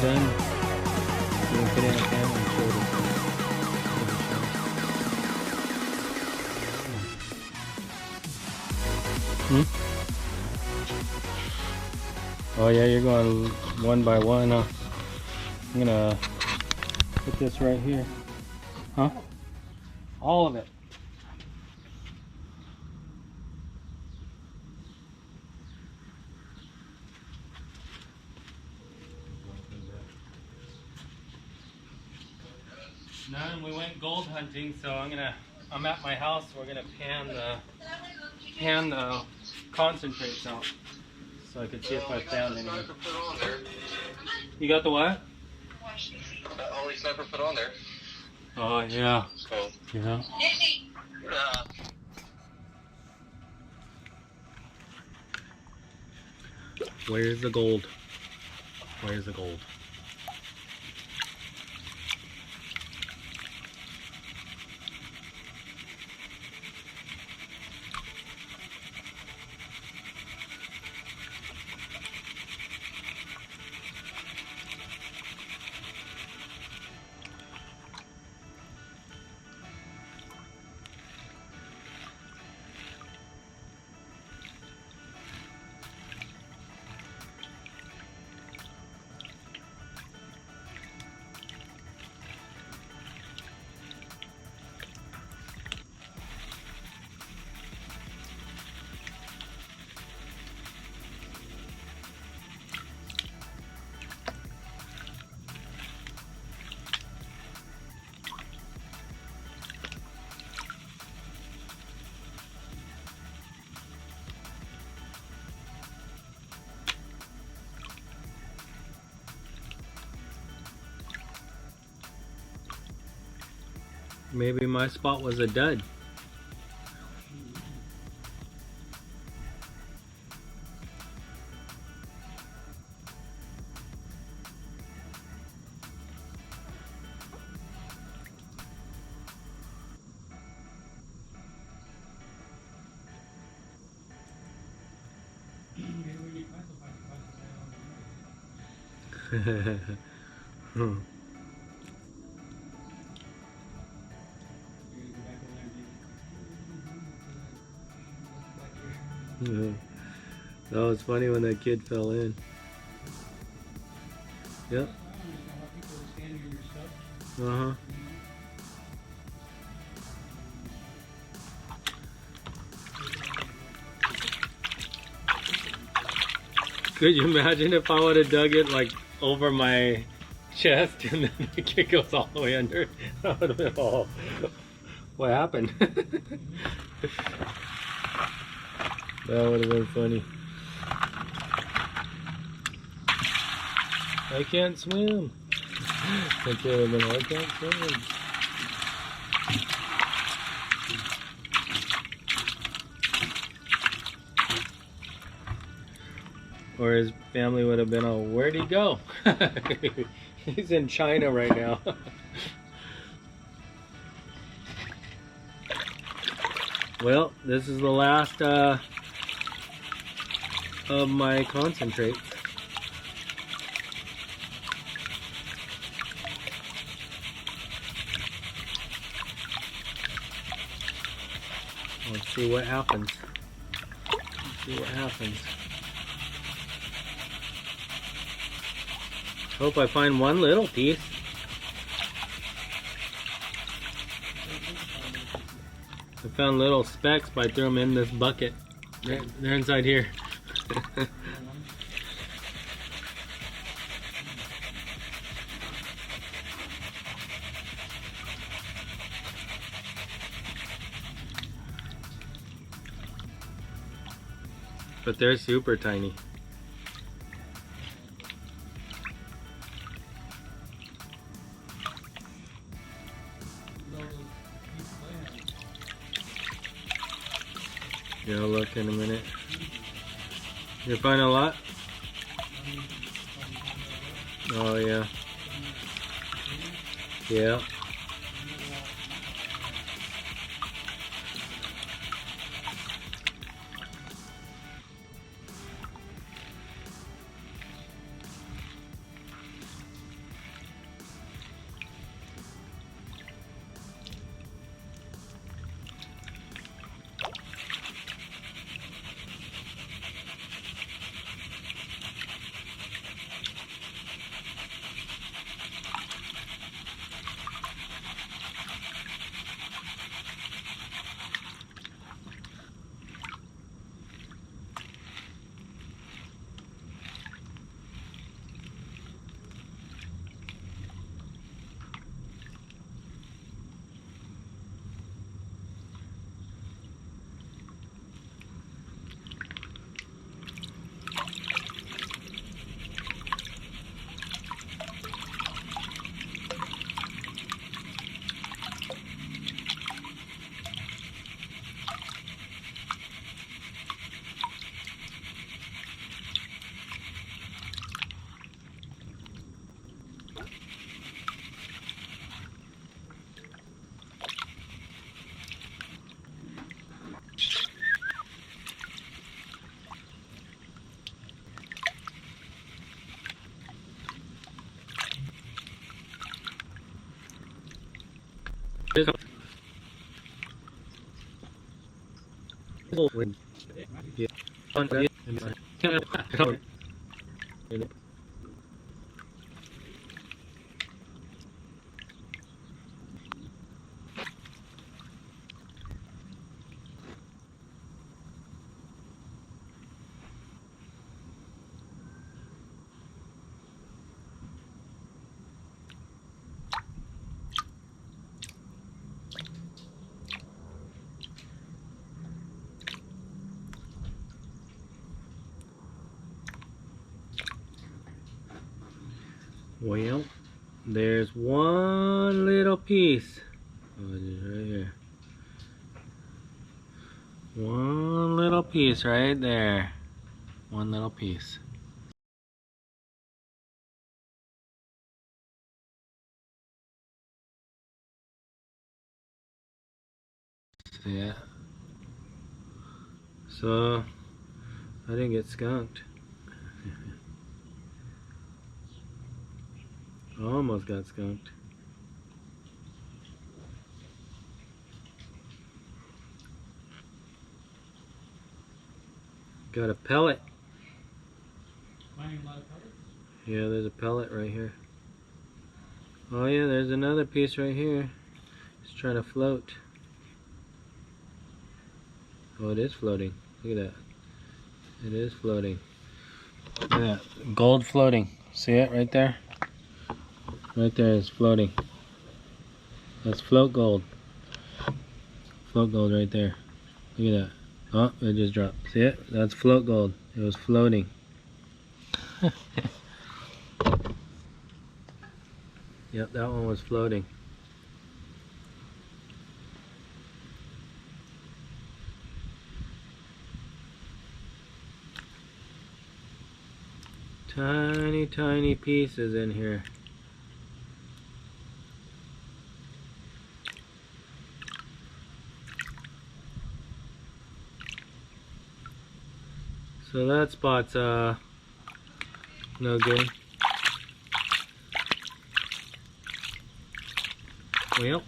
done, you can put it in a camera and show it. Oh yeah, you're going one by one, huh? I'm gonna put this right here. Huh? All of it. None. We went gold hunting, so I'm at my house. We're gonna pan the concentrates out, so I could see if I found any. You got the what? Only sniper put on there. Oh yeah. So Yeah. Where's the gold? Where's the gold? Maybe my spot was a dud. That was funny when that kid fell in. Yep. Uh-huh. Could you imagine if I would have dug it like over my chest and then the kid goes all the way under? That would have been all... What happened? That would have been funny. I can't swim. That kid would have been, I can't swim. Or his family would have been, oh, where'd he go? He's in China right now. Well, this is the last of my concentrates. Let's see what happens. Let's see what happens. Hope I find one little piece. I found little specks, but I threw them in this bucket. They're inside here. But they're super tiny. Yeah, I'll look in a minute. You find a lot? Oh yeah. Yeah. Well, there's one little piece. Oh, it is right here. One little piece right there. One little piece. Yeah. So, I didn't get skunked. Almost got skunked. Got a pellet. Yeah, there's a pellet right here. Oh yeah, there's another piece right here. It's trying to float. Oh, it is floating. Look at that. It is floating. Look at that. Gold floating. See it right there? Right there is floating. That's float gold. Float gold right there. Look at that. Oh, it just dropped. See it? That's float gold. It was floating. Yep, that one was floating. Tiny, tiny pieces in here. So that spot's no good. Well,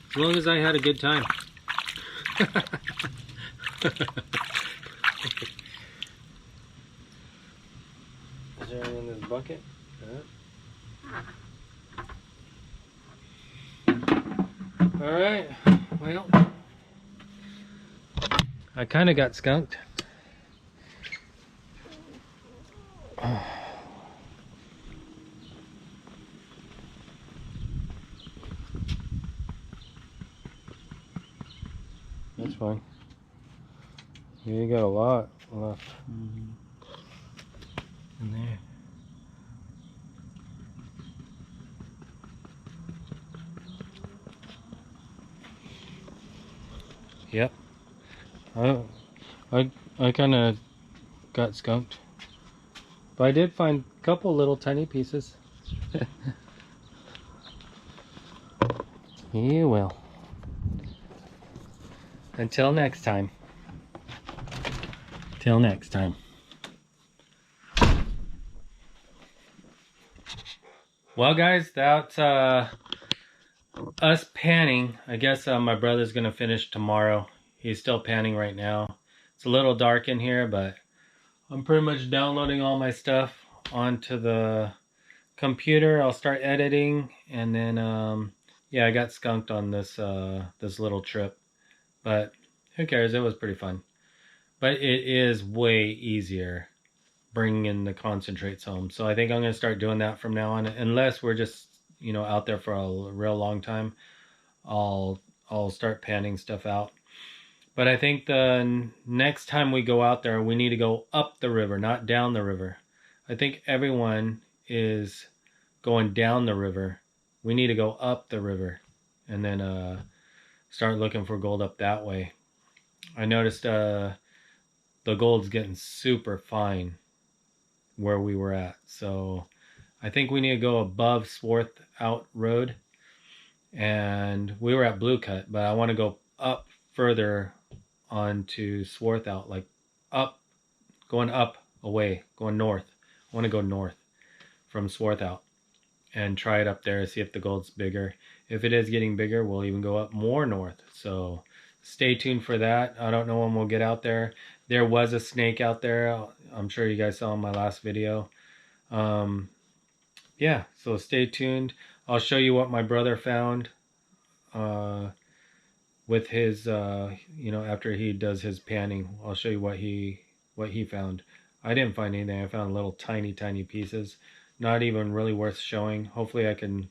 as long as I had a good time. Is there any in this bucket? Alright, well, I kind of got skunked. That's fine. Yeah, you got a lot left in there. Yep. I kind of got skunked, but I did find a couple little tiny pieces. You will. Until next time. Till next time. Well, guys, that's us panning. I guess my brother's gonna finish tomorrow. He's still panning right now. It's a little dark in here, but I'm pretty much downloading all my stuff onto the computer. I'll start editing, and then yeah, I got skunked on this this little trip, but who cares? It was pretty fun. But it is way easier bringing in the concentrates home. So I think I'm gonna start doing that from now on, unless we're just, you know, out there for a real long time. I'll start panning stuff out. But I think the next time we go out there, we need to go up the river, not down the river. I think everyone is going down the river. We need to go up the river and then start looking for gold up that way. I noticed the gold's getting super fine where we were at. So I think we need to go above Swarth Out Road. And we were at BlueCut, but I want to go up further onto Swarth Out, like up, going up away, going north. I want to go north from Swarth Out. and try it up there, see if the gold's bigger. If it is getting bigger, we'll even go up more north. So stay tuned for that. I don't know when we'll get out there. There was a snake out there. I'm sure you guys saw in my last video. Yeah, so stay tuned. I'll show you what my brother found with his, after he does his panning. I'll show you what he found. I didn't find anything. I found little tiny pieces, not even really worth showing. Hopefully I can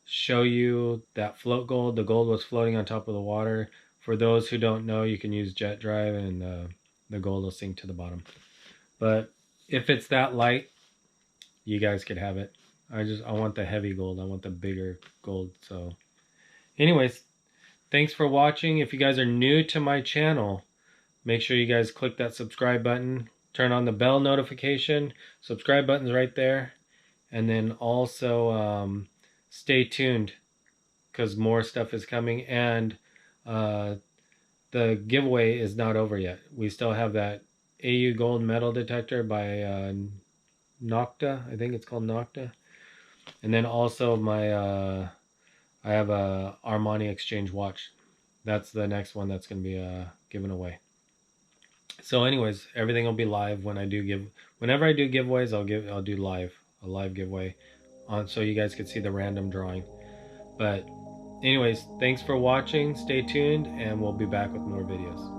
show you that float gold. The gold was floating on top of the water. For those who don't know, you can use jet drive and the gold will sink to the bottom. But if it's that light, you guys could have it. I want the heavy gold. I want the bigger gold. So anyways, thanks for watching. If you guys are new to my channel, make sure you guys click that subscribe button. Turn on the bell notification. Subscribe button's right there. And then also stay tuned because more stuff is coming. And the giveaway is not over yet. We still have that AU gold metal detector by Nocta. I think it's called Nocta. And then also I have a Armani Exchange watch. That's the next one that's going to be given away. So anyways, everything will be live whenever I do giveaways, I'll do a live giveaway so you guys can see the random drawing. But anyways, thanks for watching. Stay tuned and we'll be back with more videos.